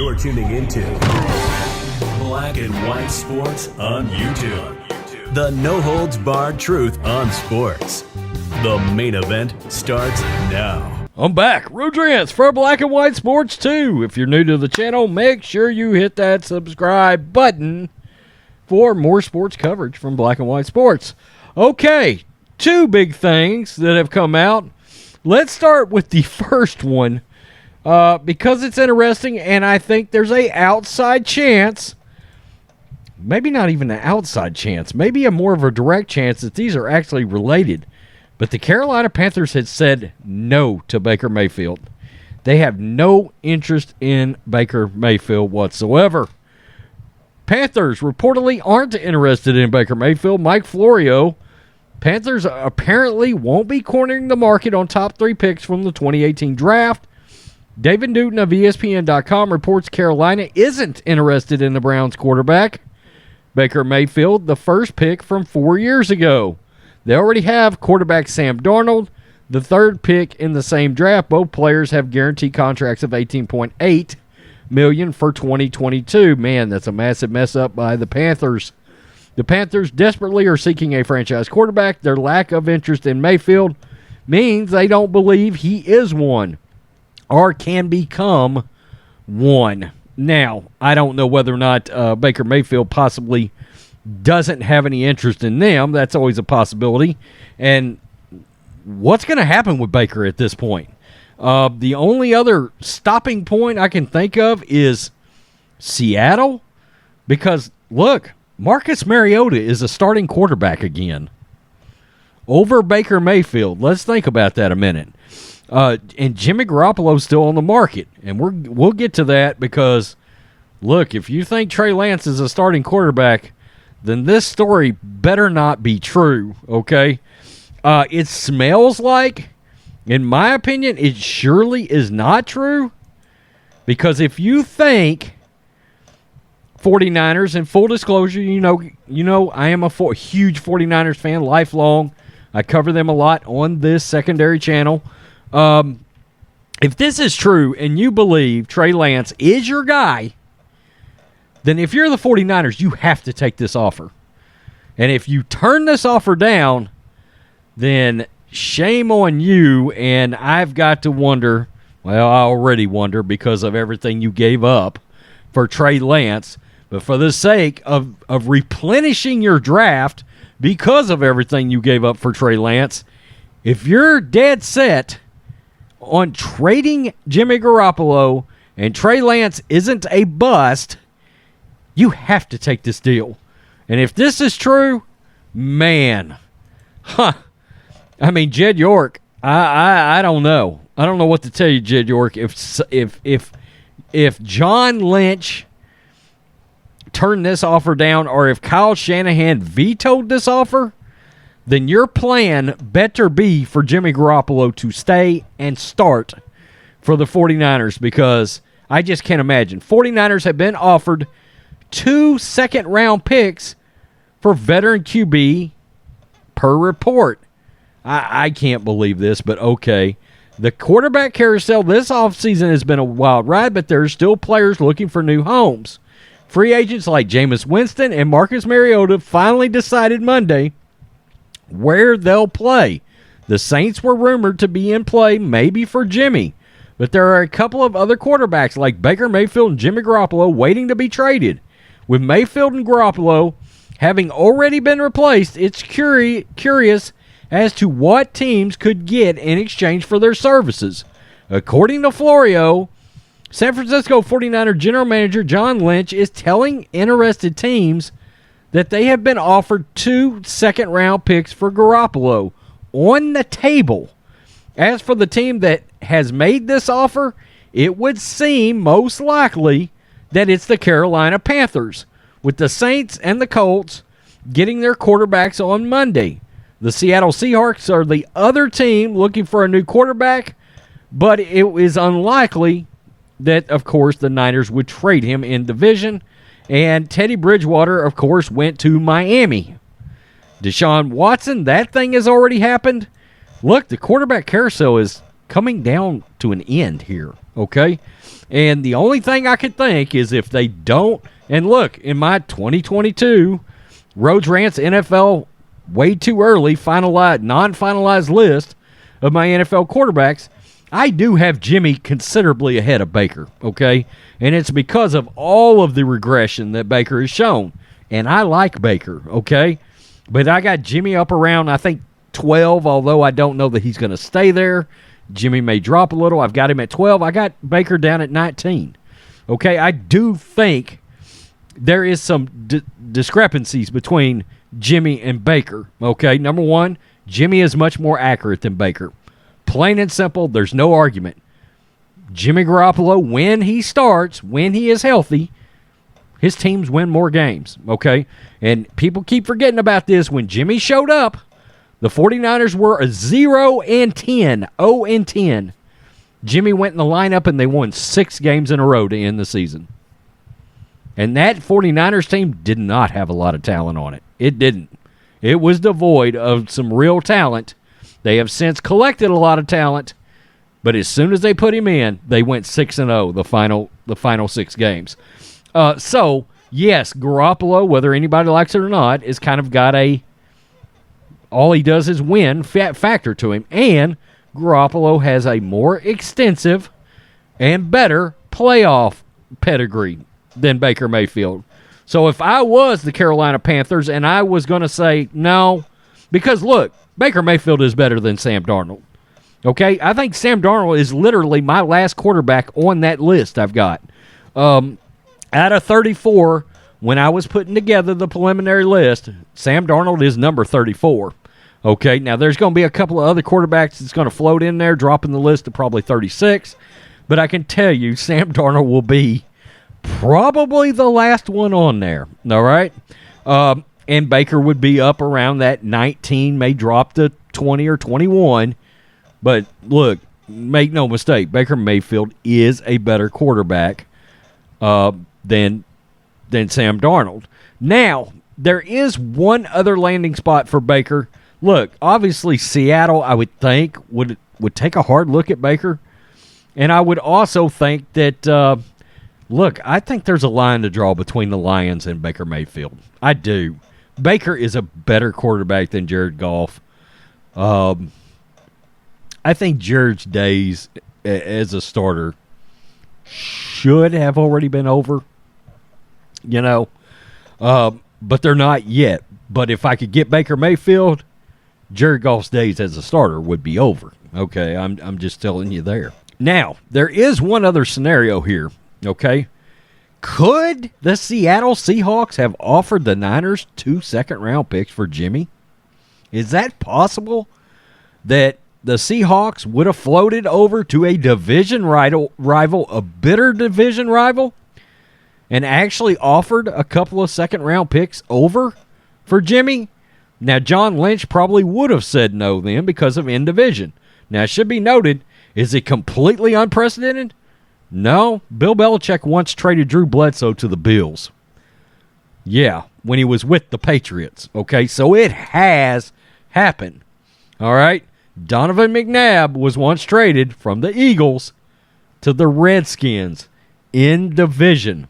You're tuning into Black and White Sports on YouTube. The no-holds-barred truth on sports. The main event starts now. I'm back. Rodrance for Black and White Sports 2. If you're new to the channel, make sure you hit that subscribe button for more sports coverage from Black and White Sports. Okay, two big things that have come out. Let's start with the first one because it's interesting, and I think there's a outside chance, maybe not even an outside chance, maybe a more of a direct chance that these are actually related. But the Carolina Panthers had said no to Baker Mayfield. They have no interest in Baker Mayfield whatsoever. Panthers reportedly aren't interested in Baker Mayfield. Mike Florio, Panthers apparently won't be cornering the market on top 3 picks from the 2018 draft. David Newton of ESPN.com reports Carolina isn't interested in the Browns quarterback, Baker Mayfield, the first pick from 4 years ago. They already have quarterback Sam Darnold, the third pick in the same draft. Both players have guaranteed contracts of $18.8 million for 2022. Man, that's a massive mess up by the Panthers. The Panthers desperately are seeking a franchise quarterback. Their lack of interest in Mayfield means they don't believe he is one or can become one. Now, I don't know whether or not Baker Mayfield possibly doesn't have any interest in them. That's always a possibility. And what's going to happen with Baker at this point? The only other stopping point I can think of is Seattle. Because, look, Marcus Mariota is a starting quarterback again over Baker Mayfield. Let's think about that a minute. And Jimmy Garoppolo is still on the market. And we'll get to that because, look, if you think Trey Lance is a starting quarterback, then this story better not be true, okay? It smells like, in my opinion, it surely is not true. Because if you think 49ers, in full disclosure, you know I am a huge 49ers fan, lifelong. I cover them a lot on this secondary channel. If this is true and you believe Trey Lance is your guy, then if you're the 49ers, you have to take this offer. And if you turn this offer down, then shame on you, and I've got to wonder, well, I already wonder because of everything you gave up for Trey Lance, but for the sake of replenishing your draft because of everything you gave up for Trey Lance, if you're dead set on trading Jimmy Garoppolo and Trey Lance isn't a bust, you have to take this deal. And if this is true, man, I mean, Jed York, I don't know. I don't know what to tell you, Jed York. If John Lynch turned this offer down, or if Kyle Shanahan vetoed this offer, then your plan better be for Jimmy Garoppolo to stay and start for the 49ers, because I just can't imagine. 49ers have been offered 2 second-round picks for veteran QB per report. I can't believe this, but okay. The quarterback carousel this offseason has been a wild ride, but there's still players looking for new homes. Free agents like Jameis Winston and Marcus Mariota finally decided Monday where they'll play. The Saints were rumored to be in play maybe for Jimmy, but there are a couple of other quarterbacks like Baker Mayfield and Jimmy Garoppolo waiting to be traded. With Mayfield and Garoppolo having already been replaced, it's curious as to what teams could get in exchange for their services. According to Florio, San Francisco 49er general manager John Lynch is telling interested teams that they have been offered 2 second-round picks for Garoppolo on the table. As for the team that has made this offer, it would seem most likely that it's the Carolina Panthers, with the Saints and the Colts getting their quarterbacks on Monday. The Seattle Seahawks are the other team looking for a new quarterback, but it is unlikely that, of course, the Niners would trade him in division. And Teddy Bridgewater, of course, went to Miami. Deshaun Watson, that thing has already happened. Look, the quarterback carousel is coming down to an end here. okay? And the only thing I could think is if they don't, and look, in my 2022 Rhodes Rants NFL way too early non-finalized list of my NFL quarterbacks, I do have Jimmy considerably ahead of Baker, okay? And it's because of all of the regression that Baker has shown. And I like Baker, okay? But I got Jimmy up around, I think, 12, although I don't know that he's going to stay there. Jimmy may drop a little. I've got him at 12. I got Baker down at 19. Okay, I do think there is some discrepancies between Jimmy and Baker. Okay, number one, Jimmy is much more accurate than Baker. Plain and simple, there's no argument. Jimmy Garoppolo, when he starts, when he is healthy, his teams win more games, okay? And people keep forgetting about this. When Jimmy showed up, the 49ers were a 0-10. Jimmy went in the lineup, and they won 6 games in a row to end the season. And that 49ers team did not have a lot of talent on it. It didn't. It was devoid of some real talent. They have since collected a lot of talent, but as soon as they put him in, they went 6-0 the final 6 games. So, yes, Garoppolo, whether anybody likes it or not, is kind of got all he does is win factor to him. And Garoppolo has a more extensive and better playoff pedigree than Baker Mayfield. So if I was the Carolina Panthers and I was going to say no, because look, Baker Mayfield is better than Sam Darnold. Okay? I think Sam Darnold is literally my last quarterback on that list I've got. Out of 34, when I was putting together the preliminary list, Sam Darnold is number 34. Okay? Now, there's going to be a couple of other quarterbacks that's going to float in there, dropping the list to probably 36. But I can tell you, Sam Darnold will be probably the last one on there. All right? And Baker would be up around that 19, may drop to 20 or 21. But look, make no mistake, Baker Mayfield is a better quarterback than Sam Darnold. Now, there is one other landing spot for Baker. Look, obviously Seattle, I would think, would take a hard look at Baker. And I would also think that, look, I think there's a line to draw between the Lions and Baker Mayfield. I do. Baker is a better quarterback than Jared Goff. I think Jared's days as a starter should have already been over, but they're not yet. But if I could get Baker Mayfield, Jared Goff's days as a starter would be over. Okay, I'm just telling you there. Now, there is one other scenario here, okay? Could the Seattle Seahawks have offered the Niners 2 second-round picks for Jimmy? Is that possible that the Seahawks would have floated over to a division rival, a bitter division rival, and actually offered a couple of second-round picks over for Jimmy? Now, John Lynch probably would have said no then because of in-division. Now, it should be noted, is it completely unprecedented? No, Bill Belichick once traded Drew Bledsoe to the Bills. Yeah, when he was with the Patriots. Okay, so it has happened. All right, Donovan McNabb was once traded from the Eagles to the Redskins in division.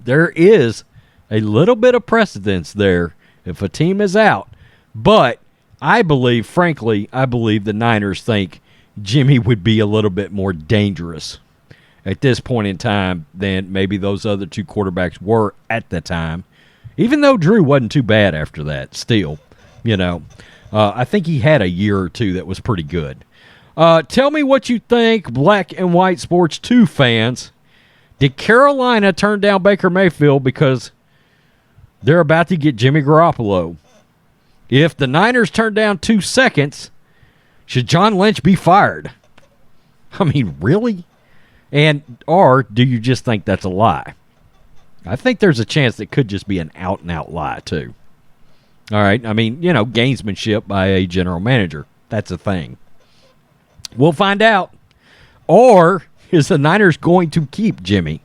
There is a little bit of precedence there if a team is out. But I believe the Niners think Jimmy would be a little bit more dangerous at this point in time than maybe those other 2 quarterbacks were at the time. Even though Drew wasn't too bad after that, still, I think he had a year or 2 that was pretty good. Tell me what you think, Black and White Sports 2 fans. Did Carolina turn down Baker Mayfield because they're about to get Jimmy Garoppolo? If the Niners turn down 2 seconds, should John Lynch be fired? I mean, really? Or do you just think that's a lie? I think there's a chance it could just be an out-and-out lie, too. All right? I mean, gamesmanship by a general manager. That's a thing. We'll find out. Or is the Niners going to keep Jimmy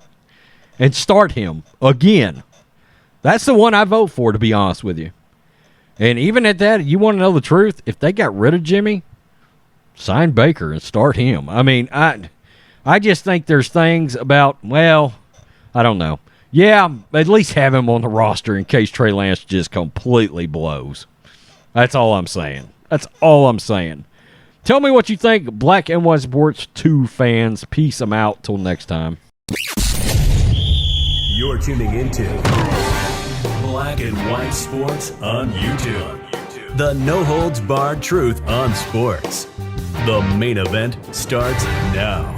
and start him again? That's the one I vote for, to be honest with you. And even at that, you want to know the truth? If they got rid of Jimmy, sign Baker and start him. I mean, I just think there's things about, well, I don't know. Yeah, at least have him on the roster in case Trey Lance just completely blows. That's all I'm saying. That's all I'm saying. Tell me what you think, Black and White Sports 2 fans. Peace them out. Till next time. You're tuning into Black and White Sports on YouTube. The no-holds-barred truth on sports. The main event starts now.